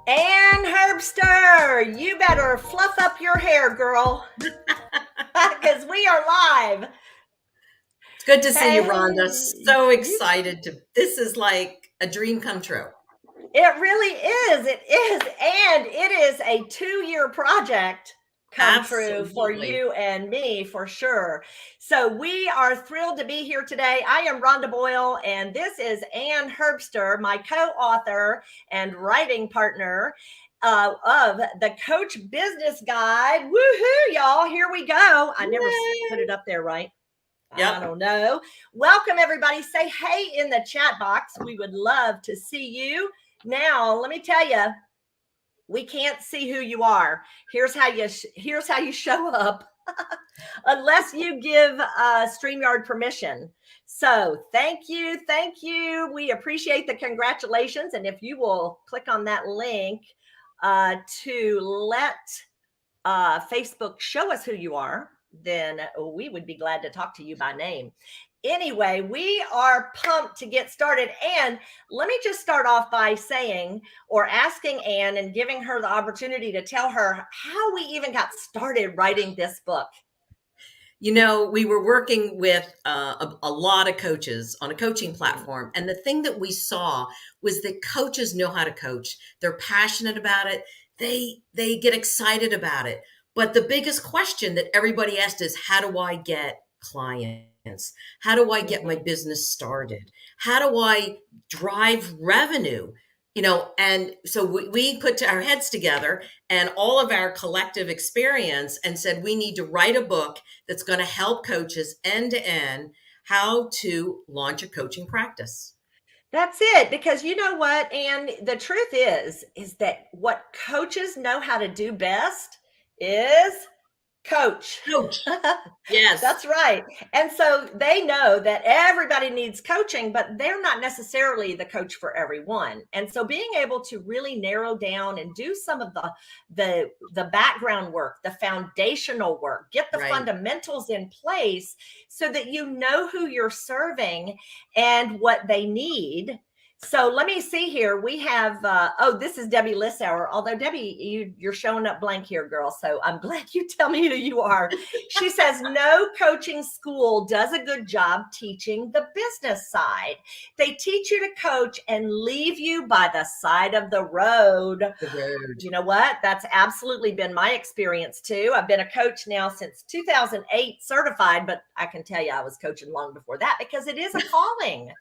Ann Herbster, you better fluff up your hair, girl, because we are live. It's good to see you, Rhonda. Hey, So you, excited to. This is like a dream come true. it really is. It is. And it is a 2-year project come true for Absolutely. you and me for sure. So we are thrilled to be here today. I am Rhonda Boyle, and this is Ann Herbster, my co-author and writing partner of the Coach Business Guide. Woohoo, y'all. Here we go. I never put it Yay. up there right. I Yep. don't know. Welcome, everybody. Say hey in the chat box. We would love to see you. Now, let me tell you, we can't see who you are. Here's how you show up, unless you give StreamYard permission. So thank you. We appreciate the congratulations, and if you will click on that link to let Facebook show us who you are, then we would be glad to talk to you by name. Anyway, we are pumped to get started. And let me just start off by saying or asking Ann and giving her the opportunity to tell her how we even got started writing this book. You know, we were working with a lot of coaches on a coaching platform. And the thing that we saw was that coaches know how to coach. They're passionate about it. They get excited about it. But the biggest question that everybody asked is, how do I get clients? How do I get my Mhm. business started? How do I drive revenue? And so we put our heads together and all of our collective experience and said, we need to write a book that's going to help coaches end to end how to launch a coaching practice. That's it. Because you know what? And the truth is that what coaches know how to do best is coach. Coach. Yes. That's right. And so they know that everybody needs coaching, but they're not necessarily the coach for everyone. And so being able to really narrow down and do some of the background work, the foundational work, get the Right. fundamentals in place so that you know who you're serving and what they need. So let me see here. We have, this is Debbie Lissauer. Although Debbie, you're showing up blank here, girl. So I'm glad you tell me who you are. She says, no coaching school does a good job teaching the business side. They teach you to coach and leave you by the side of the road. The road. You know what? That's absolutely been my experience too. I've been a coach now since 2008, certified, but I can tell you I was coaching long before that because it is a calling,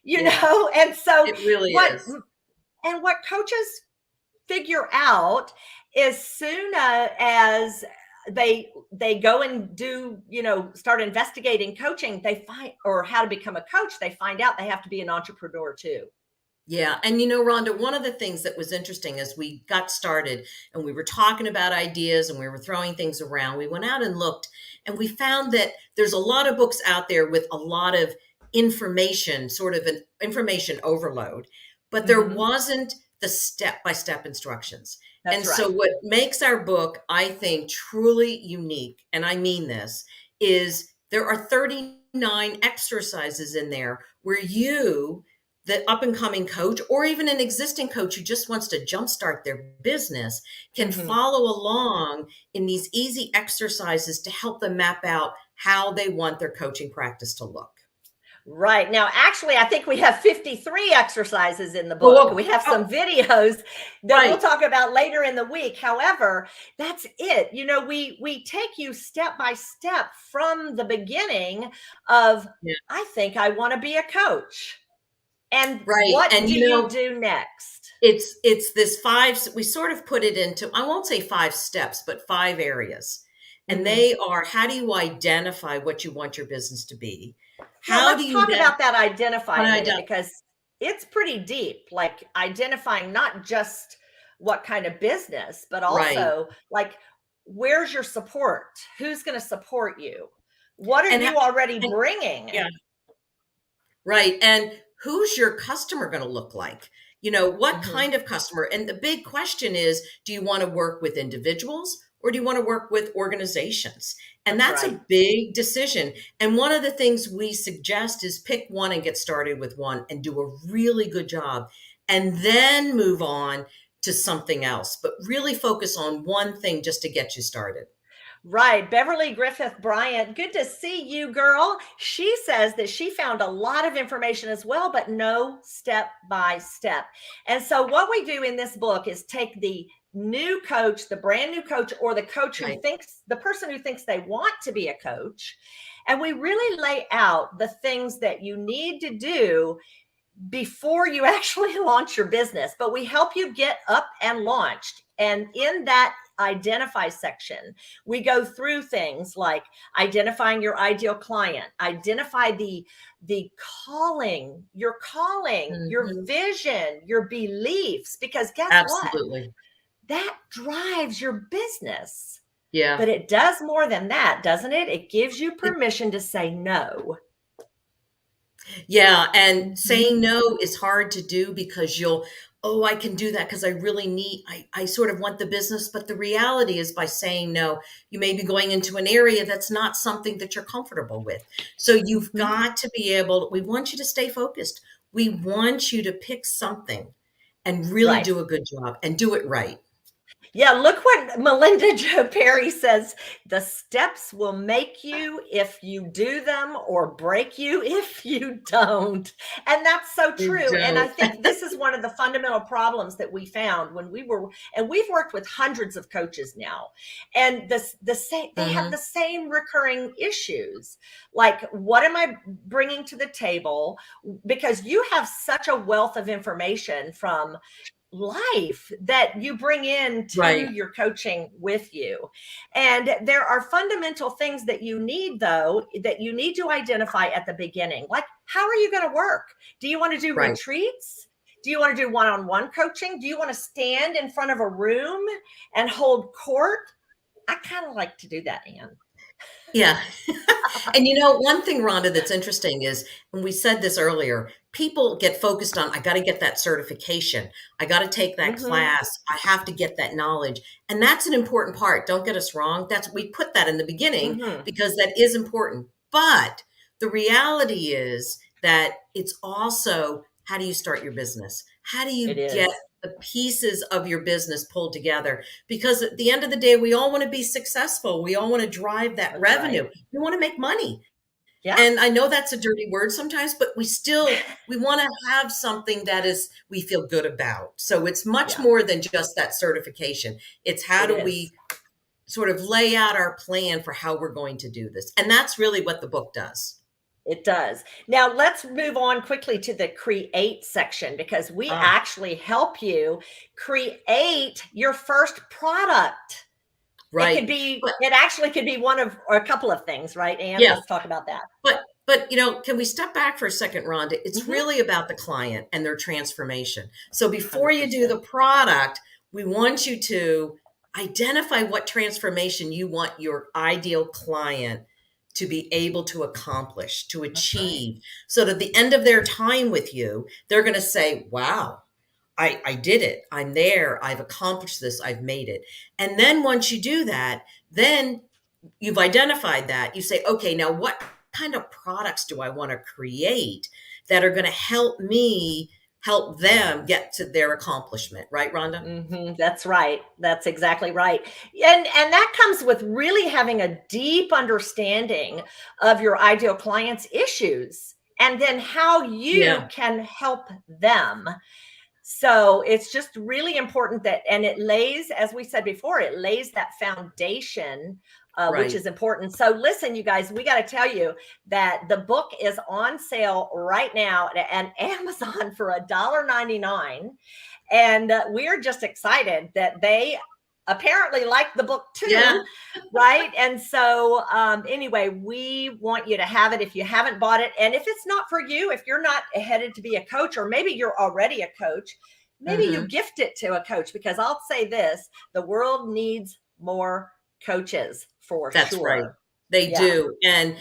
Yeah, And so it really what is. what coaches figure out as soon as they go and do start investigating coaching, they find, or how to become a coach, they find out they have to be an entrepreneur too. Yeah. And Rhonda, one of the things that was interesting as we got started and we were talking about ideas and we were throwing things around, we went out and looked and we found that there's a lot of books out there with a lot of information, sort of an information overload, but there Mm-hmm. wasn't the step-by-step instructions. That's And so right. what makes our book, I think, truly unique, and I mean this, is there are 39 exercises in there where the up and coming coach, or even an existing coach who just wants to jumpstart their business, can Mm-hmm. follow along in these easy exercises to help them map out how they want their coaching practice to look. Right. Now, actually, I think we have 53 exercises in the Oh, book. We oh, have oh, some videos that we'll right. talk about later in the week. However, that's it. We take you step by step from the beginning of, Yeah, I think I want to be a coach. And right. what And do you do next? it's this five, we sort of put it into, I won't say 5 steps, but 5 areas. And Mhm. they are, how do you identify what you want your business to be? Yeah, How do let's you talk then about that identify how a do I minute, because it's pretty deep, like identifying not just what kind of business, but right. also like where's your support? Who's going to support you? What are And, you already and bringing? yeah, right. And who's your customer going to look like? What Mhm. kind of customer? And the big question is, do you want to work with individuals or do you want to work with organizations? And That's that's right. a big decision. And one of the things we suggest is pick one and get started with one and do a really good job and then move on to something else, but really focus on one thing just to get you started. Right. Beverly Griffith Bryant, good to see you, girl. She says that she found a lot of information as well, but no step by step. And so, what we do in this book is take the new coach, the brand new coach, or the coach who Right. thinks, the person who thinks they want to be a coach, and we really lay out the things that you need to do before you actually launch your business, but we help you get up and launched. And in that identify section, we go through things like identifying your ideal client, identify the calling, your vision, your beliefs, because guess what? Absolutely. That drives your business. Yeah. But it does more than that, doesn't it? It gives you permission to say no. Yeah, and saying no is hard to do because oh, I can do that because I really I sort of want the business. But the reality is by saying no, you may be going into an area that's not something that you're comfortable with. So you've got to be we want you to stay focused. We want you to pick something and really Right. do a good job and do it right. Yeah, look what Melinda Jo Perry says. The steps will make you if you do them, or break you if you don't. And that's so true. And I think this is one of the fundamental problems that we found when and we've worked with hundreds of coaches now. And they have the same recurring issues. Like, what am I bringing to the table? Because you have such a wealth of information from life that you bring into your coaching with you. And there are fundamental things that you need, though, that you need to identify at the beginning. Like, how are you going to work? Do you want to do retreats? Do you want to do one-on-one coaching? Do you want to stand in front of a room and hold court? I kind of like to do that, Ann. Yeah. And one thing, Rhonda, that's interesting is, and we said this earlier, people get focused on, I got to get that certification. I got to take that class. I have to get that knowledge. And that's an important part. Don't get us wrong. We put that in the beginning because that is important. But the reality is that it's also, how do you start your business? How do you get the pieces of your business pulled together? Because at the end of the day, we all want to be successful. We all want to drive that revenue. We want to make money. Yeah. And I know that's a dirty word sometimes, but we want to have something that we feel good about. So it's much more than just that certification. It's how do we sort of lay out our plan for how we're going to do this? And that's really what the book does. It does. Now let's move on quickly to the create section, because we actually help you create your first product. Right. It actually could be one of, or a couple of things, right? And let's talk about that. But can we step back for a second, Rhonda? It's really about the client and their transformation. So before 100%. You do the product, we want you to identify what transformation you want your ideal client to be able to accomplish, to achieve, so that at the end of their time with you, they're going to say, wow, I did it. I'm there. I've accomplished this. I've made it. And then once you do that, then you've identified that. You say, okay, now what kind of products do I want to create that are going to help them get to their accomplishment? Right, Rhonda? That's right. That's exactly right. And that comes with really having a deep understanding of your ideal client's issues, and then how you can help them. So it's just really important and it lays, as we said before, it lays that foundation, which is important. So listen, you guys, we got to tell you that the book is on sale right now at Amazon for $1.99. And we're just excited that they apparently like the book too, right? And so anyway, we want you to have it if you haven't bought it. And if it's not for you, if you're not headed to be a coach, or maybe you're already a coach, maybe you gift it to a coach, because I'll say this, the world needs more coaches for sure. That's right. They do. And,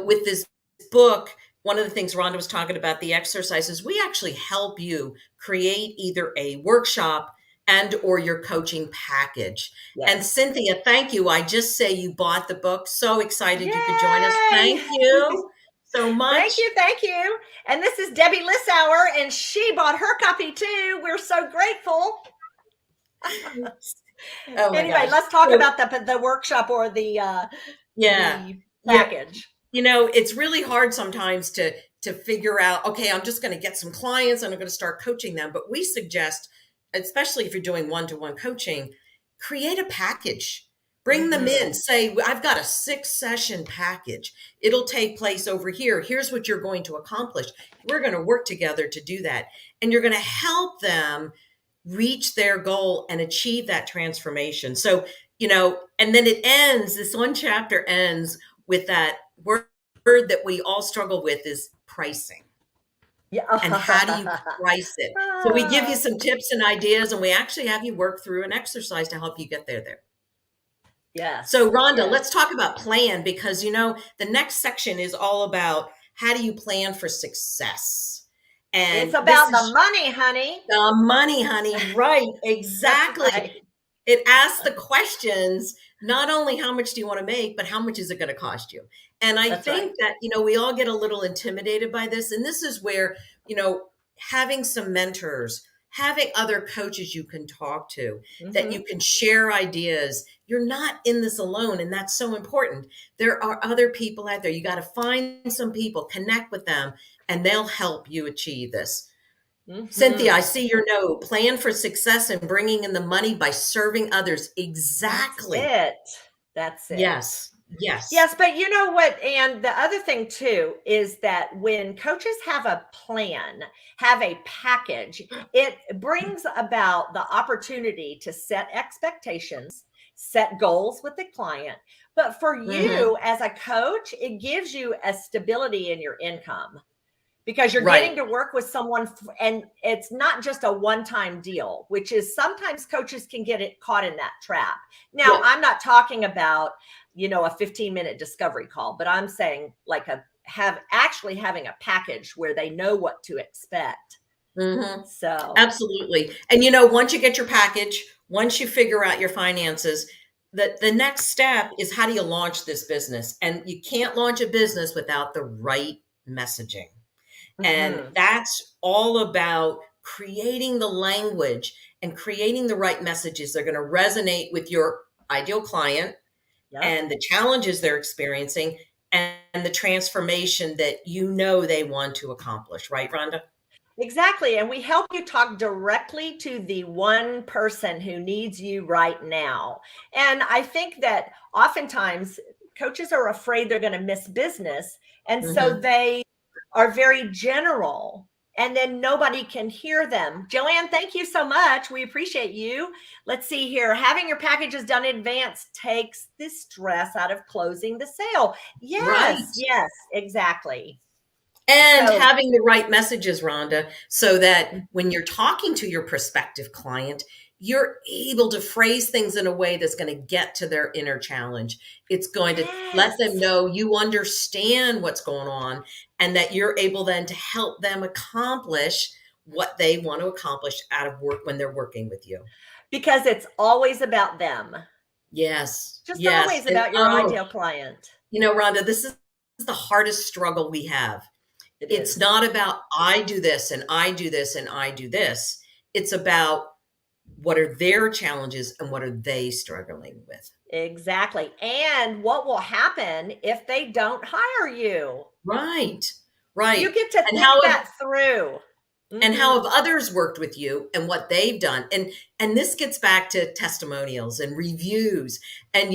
with this book, one of the things Rhonda was talking about, the exercises, we actually help you create either a workshop or your coaching package. Yes. And Cynthia, thank you. I just say you bought the book. So excited you could join us. Thank you so much. Thank you. And this is Debbie Lissauer, and she bought her copy too. We're so grateful. Oh my Anyway, gosh. let's talk So, about the workshop or yeah. the Yeah. package. It's really hard sometimes to figure out, okay, I'm just going to get some clients and I'm going to start coaching them. But we suggest, especially if you're doing one-to-one coaching, create a package. Bring them Mm-hmm. in. Say, I've got a 6-session package. It'll take place over here. Here's what you're going to accomplish. We're going to work together to do that. And you're going to help them reach their goal and achieve that transformation. So, and then this one chapter ends with that word that we all struggle with is pricing. Yeah. And how do you price it? So we give you some tips and ideas, and we actually have you work through an exercise to help you get there. Yes. So Rhonda, Yes. let's talk about plan, because the next section is all about how do you plan for success. And It's about the money, honey. the money, honey. Right. Exactly. Right. It asks the questions, not only how much do you want to make, but how much is it going to cost you? And I That's think that, we all get a little intimidated by this. And this is where, having some mentors, having other coaches you can talk to, that you can share ideas. You're not in this alone. And that's so important. There are other people out there. You got to find some people, connect with them, and they'll help you achieve this. Cynthia, I see your note. Plan for success and bringing in the money by serving others. Exactly. That's it. Yes. Yes. Yes, but you know what? And the other thing too is that when coaches have a plan, have a package, it brings about the opportunity to set expectations, set goals with the client. But for you as a coach, it gives you a stability in your income, because you're Right. getting to work with someone, and it's not just a one-time deal, which is sometimes coaches can get caught in that trap. Now, Yeah. I'm not talking about, a 15-minute discovery call, but I'm saying like having a package where they know what to expect. So Absolutely. And once you get your package, once you figure out your finances, the next step is, how do you launch this business? And you can't launch a business without the right messaging. And that's all about creating the language and creating the right messages that are going to resonate with your ideal client and the challenges they're experiencing and the transformation that they want to accomplish. Right, Rhonda? Exactly. And we help you talk directly to the one person who needs you right now. And I think that oftentimes coaches are afraid they're going to miss business. And so they are very general, and then nobody can hear them. Joanne, thank you so much. We appreciate you. Let's see here. Having your packages done in advance takes the stress out of closing the sale. Yes, Right. yes, exactly. And having the right messages, Rhonda, so that when you're talking to your prospective client, you're able to phrase things in a way that's going to get to their inner challenge. It's going to let them know you understand what's going on, and that you're able then to help them accomplish what they want to accomplish out of work when they're working with you. Because it's always about them. Yes. Just always about your ideal client. Rhonda, this is the hardest struggle we have. It's not about I do this and I do this and I do this. It's about what are their challenges and what are they struggling with. Exactly. And what will happen if they don't hire you? Right. Right. You get to think that through. And how have others worked with you and what they've done? And this gets back to testimonials and reviews. And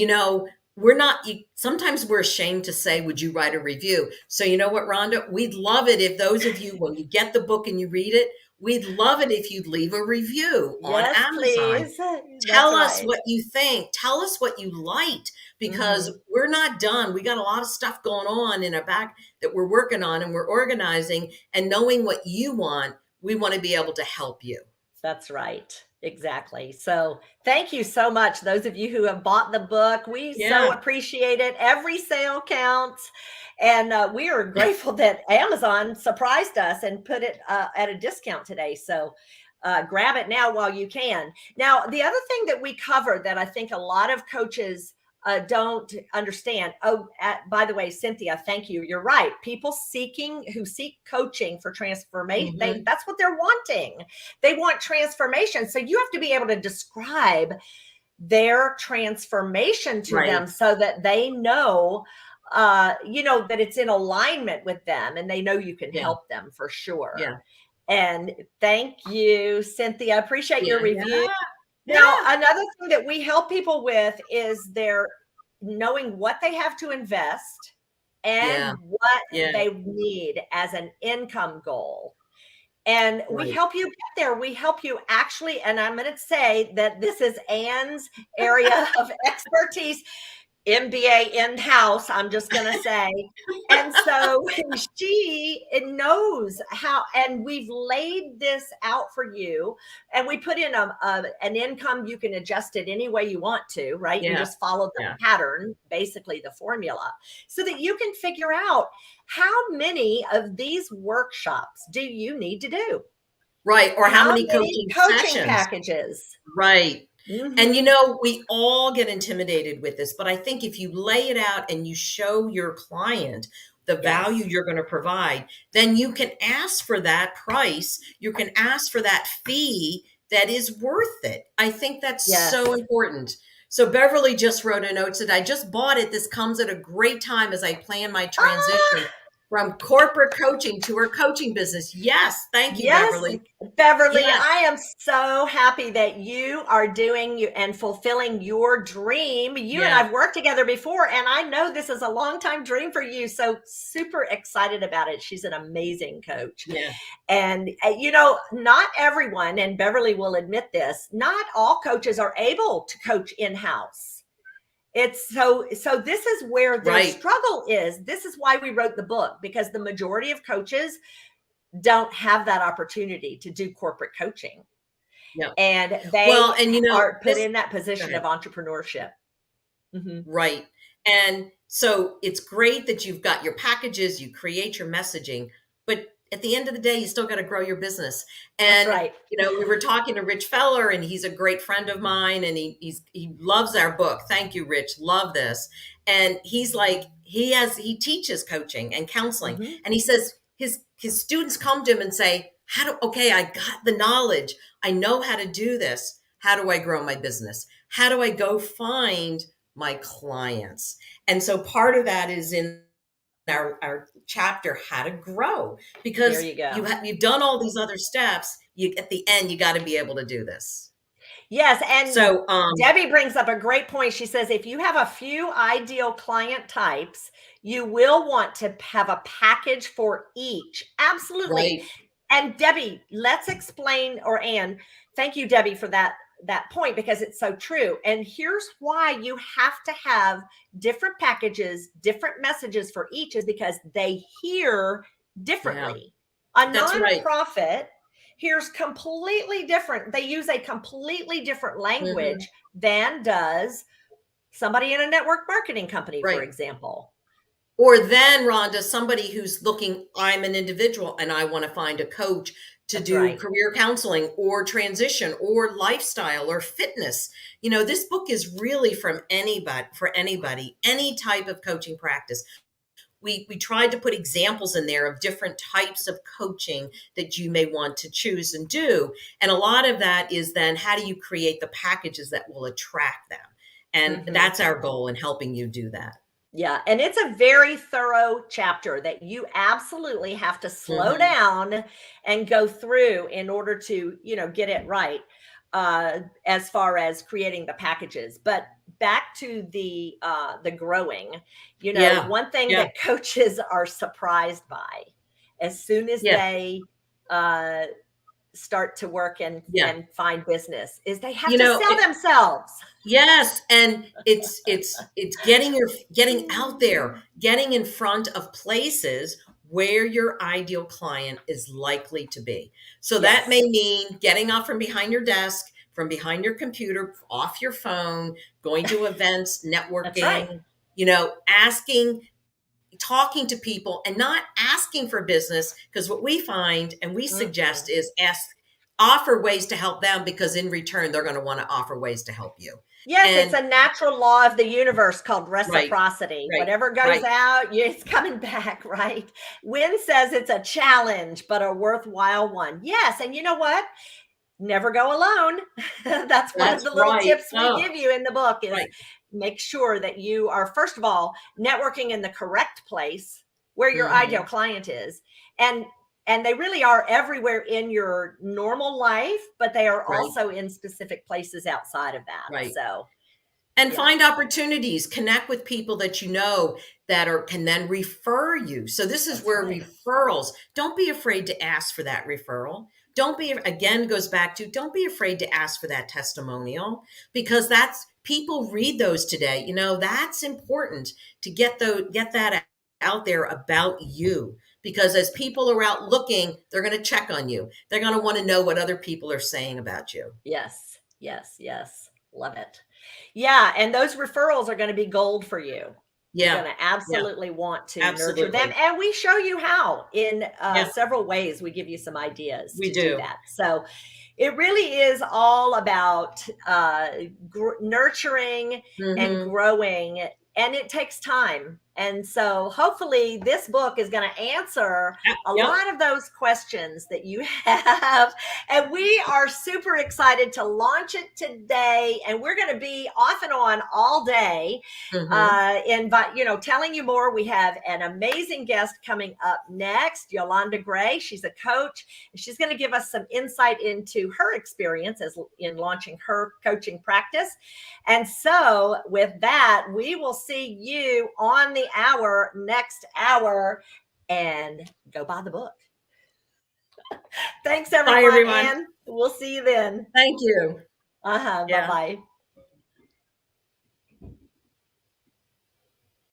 sometimes we're ashamed to say, would you write a review? So you know what, Rhonda? We'd love it if those of you, when you get the book and you read it, we'd love it if you'd leave a review on Amazon. Please. Tell us what you think. Tell us what you liked, because we're not done. We got a lot of stuff going on in our back that we're working on and we're organizing, and knowing what you want, we want to be able to help you. That's right. Exactly. So thank you so much. Those of you who have bought the book, we so appreciate it. Every sale counts. And we are grateful that Amazon surprised us and put it at a discount today. So grab it now while you can. Now, the other thing that we covered that I think a lot of coaches don't understand. Oh, by the way, Cynthia, thank you. You're right. People who seek coaching for transformation, Mhm. that's what they're wanting. They want transformation. So you have to be able to describe their transformation to Right. them so that they know, that it's in alignment with them and they know you can Yeah. help them for sure. Yeah. And thank you, Cynthia. I appreciate your Yeah. review. Now, Yeah. another thing that we help people with is their knowing what they have to invest Yeah. and what Yeah. they need as an income goal. And we Right. help you get there. We help you actually, and I'm going to say that this is Anne's area of expertise. MBA in-house, I'm just going to say. And so she knows how, and we've laid this out for you. And we put in an income. You can adjust it any way you want to, right? You Yeah. just follow the Yeah. pattern, basically the formula, so that you can figure out how many of these workshops do you need to do? Right. Or how How many many coaching coaching sessions? packages? Right. And Mhm. we all get intimidated with this, but I think if you lay it out and you show your client the value Yes. you're going to provide, then you can ask for that price. You can ask for that fee that is worth it. I think that's so Yes. important. So Beverly just wrote a note, said, I just bought it. This comes at a great time as I plan my transition Ah, from corporate coaching to her coaching business. Yes. Thank you, yes, Beverly. Beverly, Yes. I am so happy that you are doing and fulfilling your dream. You and Yeah. I've worked together before, and I know this is a long time dream for you. So super excited about it. She's an amazing coach. Yeah. And, not everyone, and Beverly will admit this, not all coaches are able to coach in-house. It's so this is where their Right. struggle is. This is why we wrote the book, because the majority of coaches don't have that opportunity to do corporate coaching. Yeah. And they Well, and are put this, in that go position of ahead. entrepreneurship. Mhm. Right. And so it's great that you've got your packages, you create your messaging, but at the end of the day, you still got to grow your business. That's And, right. we were talking to Rich Feller, and he's a great friend of mine, and he loves our book. Thank you, Rich. Love this. And he's like, he teaches coaching and counseling. Mhm. And he says his students come to him and say, okay, I got the knowledge. I know how to do this. How do I grow my business? How do I go find my clients? And so part of that is in our chapter, how to grow, There because you go. you've done all these other steps. At the end, you got to be able to do this. Yes, and So Debbie brings up a great point. She says if you have a few ideal client types, you will want to have a package for each. Absolutely. right. And Debbie, let's explain, or Anne, thank you, Debbie, for that point, because it's so true. And here's why you have to have different packages, different messages for each, is because they hear Yeah, differently. A that's right. nonprofit hears completely different. They use a completely different Mhm. language than does somebody in a network marketing company, for Right. example. Or then, Rhonda, somebody who's looking, I'm an individual and I want to find a coach to That's do right. career counseling or transition or lifestyle or fitness. This book is really for anybody, any type of coaching practice. We tried to put examples in there of different types of coaching that you may want to choose and do. And a lot of that is then how do you create the packages that will attract them? And Mhm. that's our goal in helping you do that. Yeah, and it's a very thorough chapter that you absolutely have to slow Mhm. down and go through in order to, get it right, as far as creating the packages. But back to the growing, Yeah. one thing Yeah. that coaches are surprised by as soon as Yeah. they uh, start to work and Yeah. and find business is they have You to know, sell themselves. yes, and it's getting out there, getting in front of places where your ideal client is likely to be. So that may Yes, mean getting off from behind your desk, from behind your computer, off your phone, going to events, that's right. networking, asking, talking to people and not asking for business, because what we find and we suggest Mm-mm. is offer ways to help them, because in return they're going to want to offer ways to help you. Yes, it's And a natural law of the universe called right, reciprocity. right, Whatever goes right. out, it's coming back, right? Wynn says it's a challenge, but a worthwhile one. Yes, and you know what? Never go alone. That's one of That's the little right. tips we Oh, give you in the book is right. make sure that you are, first of all, networking in the correct place where your ideal Hmm. client is. And they really are everywhere in your normal life, but they are Right, also in specific places outside of that. right. So, And yeah, find opportunities, connect with people that you know that are can then refer you. So this is that's where right. referrals, don't be afraid to ask for that referral. Don't be, again, goes back to, don't be afraid to ask for that testimonial, because that's, people read those today. You know, that's important to get that out there about you, because as people are out looking, they're going to check on you. They're going to want to know what other people are saying about you. Yes, yes, yes. Love it. Yeah, and those referrals are going to be gold for you. You're going Yeah. to Yeah, absolutely want to nurture them. absolutely. And we show you how in Yeah, several ways. We give you some ideas we to do do. that. So it really is all about nurturing and Hmm. growing, and it takes time. And so hopefully this book is going to answer Yep, a yep. lot of those questions that you have, and we are super excited to launch it today. And we're going to be off and on all day, Mhm. telling you more. We have an amazing guest coming up next, Yolanda Gray. She's a coach, and she's going to give us some insight into her experience as in launching her coaching practice. And so with that, we will see you on the hour next hour, and go buy the book. Thanks, Bye, everyone, everyone. and we'll see you then. Thank you. Bye Yeah. bye.